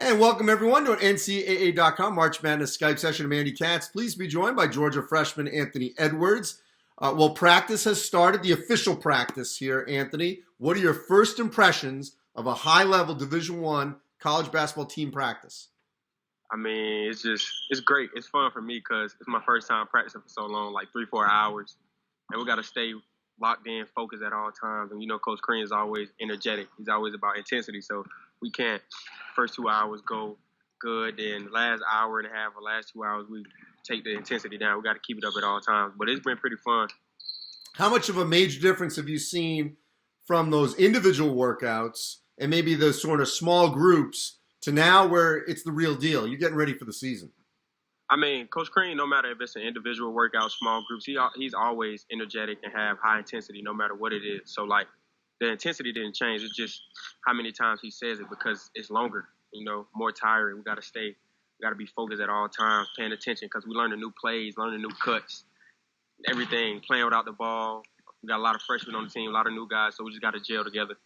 And welcome everyone to an NCAA.com March Madness Skype session. I'm Andy Katz. Please be joined by Georgia freshman Anthony Edwards. Well, practice has started, the official practice here, Anthony. What are your first impressions of a high-level Division I college basketball team practice? I mean, it's great. It's fun for me because it's my first time practicing for so long, like 3-4 hours. And we got to stay locked in, focused at all times. And, Coach Crean is always energetic. He's always about intensity. So we can't, first 2 hours go good. Then the last hour and a half or last 2 hours, we take the intensity down. We got to keep it up at all times. But it's been pretty fun. How much of a major difference have you seen from those individual workouts and maybe those sort of small groups to now where it's the real deal? You're getting ready for the season. I mean, Coach Crean, no matter if it's an individual workout, small groups, he's always energetic and have high intensity no matter what it is. So, the intensity didn't change. It's just how many times he says it because it's longer, more tiring. We got to be focused at all times, paying attention because we learn the new plays, learn the new cuts, everything, playing without the ball. We got a lot of freshmen on the team, a lot of new guys, so we just got to gel together.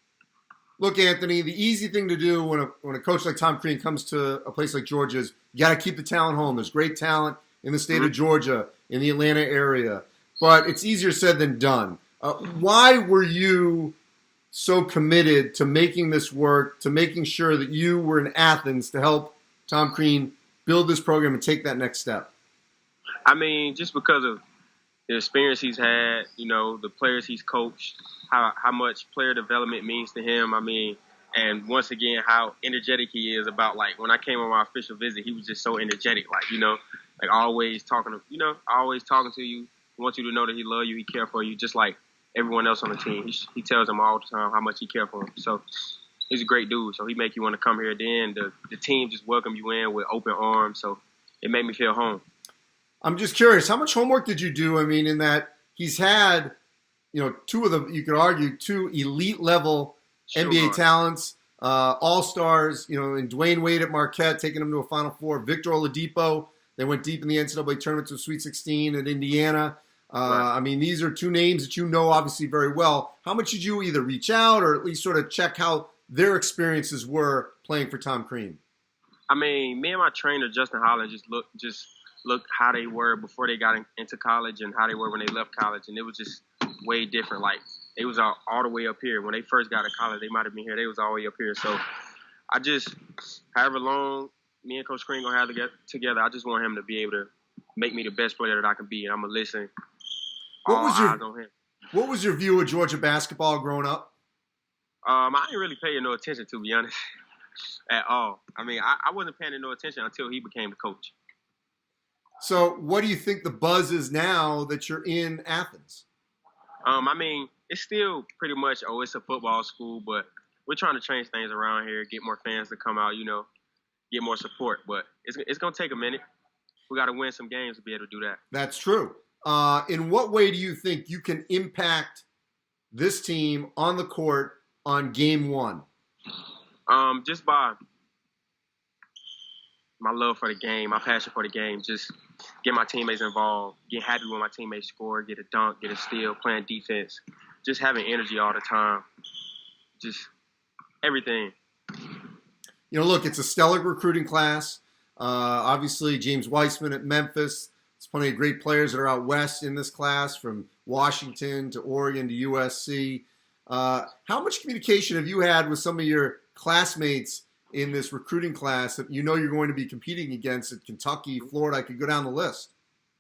Look, Anthony, the easy thing to do when a coach like Tom Crean comes to a place like Georgia is you got to keep the talent home. There's great talent in the state of Georgia, in the Atlanta area, but it's easier said than done. Why were you so committed to making this work, to making sure that you were in Athens to help Tom Crean build this program and take that next step? I mean, just because of the experience he's had, the players he's coached, how much player development means to him. I mean, and once again, how energetic he is about, when I came on my official visit, he was just so energetic, always talking to you. He wants you to know that he loves you, he cares for you, just like everyone else on the team. He tells them all the time how much he cares for him. So he's a great dude. So he make you want to come here. Then the team just welcome you in with open arms. So it made me feel home. I'm just curious, how much homework did you do? I mean, in that he's had, two of them, you could argue, two elite level NBA talents, all-stars, in Dwayne Wade at Marquette, taking him to a Final Four. Victor Oladipo, they went deep in the NCAA tournament to a Sweet 16 at Indiana. Right. I mean, these are two names that you know obviously very well. How much did you either reach out or at least sort of check how their experiences were playing for Tom Crean? I mean, me and my trainer, Justin Holland, just look how they were before they got into college and how they were when they left college. And it was just way different. They was all the way up here. When they first got to college, they might have been here. They was all the way up here. So I just, however long me and Coach Crean going to have to get together, I just want him to be able to make me the best player that I can be. And I'm going to listen. What was your view of Georgia basketball growing up? I didn't really pay no attention, to be honest, at all. I mean, I wasn't paying no attention until he became the coach. So what do you think the buzz is now that you're in Athens? I mean, it's still pretty much, it's a football school, but we're trying to change things around here, get more fans to come out, get more support. But it's going to take a minute. We got to win some games to be able to do that. That's true. In what way do you think you can impact this team on the court on game one? Just by my love for the game, my passion for the game, just get my teammates involved, get happy when my teammates score, get a dunk, get a steal, playing defense, just having energy all the time, just everything. Look, it's a stellar recruiting class. Obviously, James Weissman at Memphis. There's plenty of great players that are out west in this class, from Washington to Oregon to USC. How much communication have you had with some of your classmates in this recruiting class that you're going to be competing against at Kentucky, Florida? I could go down the list.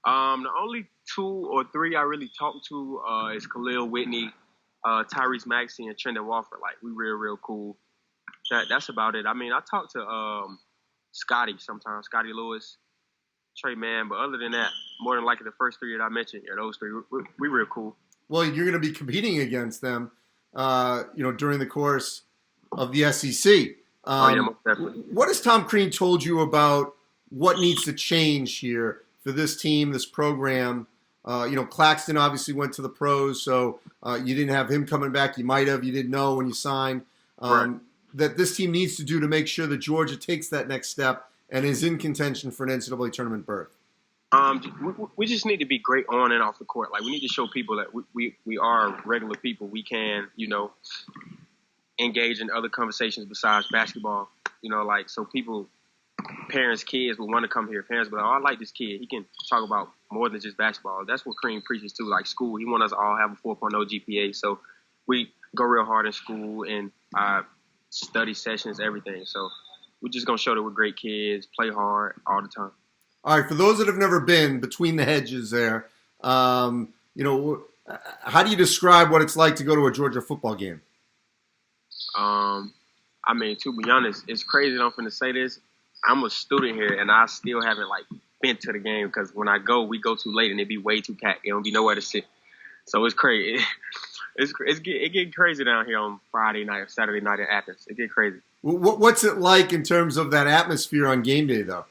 The only 2 or 3 I really talked to is Khalil Whitney, Tyrese Maxey, and Trendon Walford. We real cool. That's about it. I mean, I talk to Scotty sometimes, Scotty Lewis, Trey Mann, but other than that, more than likely the first 3 that I mentioned, those 3, we real cool. Well, you're going to be competing against them, during the course of the SEC. Most definitely. What has Tom Crean told you about what needs to change here for this team, this program? Claxton obviously went to the pros, so you didn't have him coming back. You might have. You didn't know when you signed. Right. That this team needs to do to make sure that Georgia takes that next step and is in contention for an NCAA tournament berth? We just need to be great on and off the court. We need to show people that we are regular people. We can, engage in other conversations besides basketball. You know, like so people, parents, kids would want to come here. Parents would be like, oh, I like this kid. He can talk about more than just basketball. That's what Crean preaches too. Like school, he wants us to all have a 4.0 GPA. So we go real hard in school and study sessions, everything. So we're just gonna show that we're great kids, play hard all the time. All right, for those that have never been between the hedges there, you know, how do you describe what it's like to go to a Georgia football game? I mean, to be honest, it's crazy. I'm finna say this. I'm a student here, and I still haven't like been to the game because when I go, we go too late, and it be way too packed. It don't be nowhere to sit. So it's crazy. It getting crazy down here on Friday night or Saturday night in Athens. It get crazy. What's it like in terms of that atmosphere on game day, though?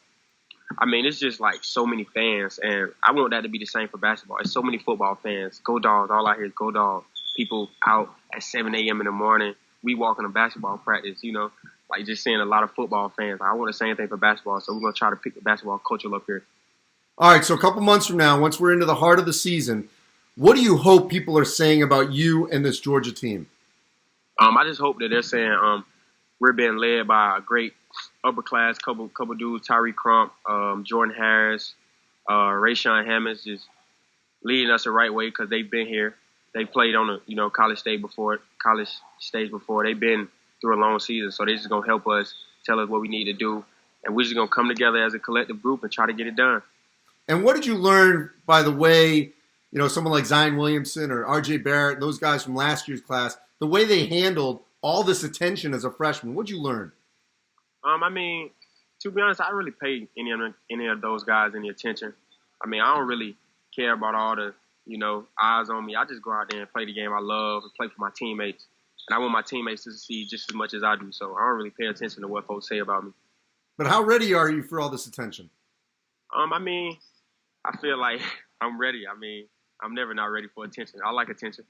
I mean, it's just like so many fans, and I want that to be the same for basketball. It's so many football fans. Go Dogs. All I hear is Go Dogs. People out at 7 a.m. in the morning. We walking to basketball practice, you know, like just seeing a lot of football fans. I want the same thing for basketball, so we're going to try to pick the basketball culture up here. All right, so a couple months from now, once we're into the heart of the season, what do you hope people are saying about you and this Georgia team? I just hope that they're saying we're being led by a great upper class couple dudes, Tyree Crump, Jordan Harris, Rayshawn Hammonds, just leading us the right way because they've been here. They played on a college stage before. They've been through a long season, so they're just gonna help us, tell us what we need to do, and we're just gonna come together as a collective group and try to get it done. And what did you learn by the way, you know, someone like Zion Williamson or R.J. Barrett, those guys from last year's class, the way they handled all this attention as a freshman? What'd you learn? I mean, to be honest, I don't really pay any of those guys any attention. I mean, I don't really care about all the eyes on me. I just go out there and play the game I love and play for my teammates. And I want my teammates to succeed just as much as I do. So I don't really pay attention to what folks say about me. But how ready are you for all this attention? I mean, I feel like I'm ready. I mean, I'm never not ready for attention. I like attention.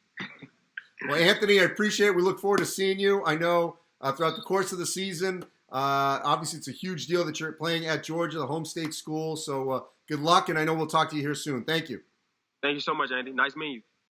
Well, Anthony, I appreciate it. We look forward to seeing you. I know throughout the course of the season, obviously it's a huge deal that you're playing at Georgia, the home state school. So good luck, and I know we'll talk to you here soon. Thank you. Thank you so much, Andy. Nice meeting you.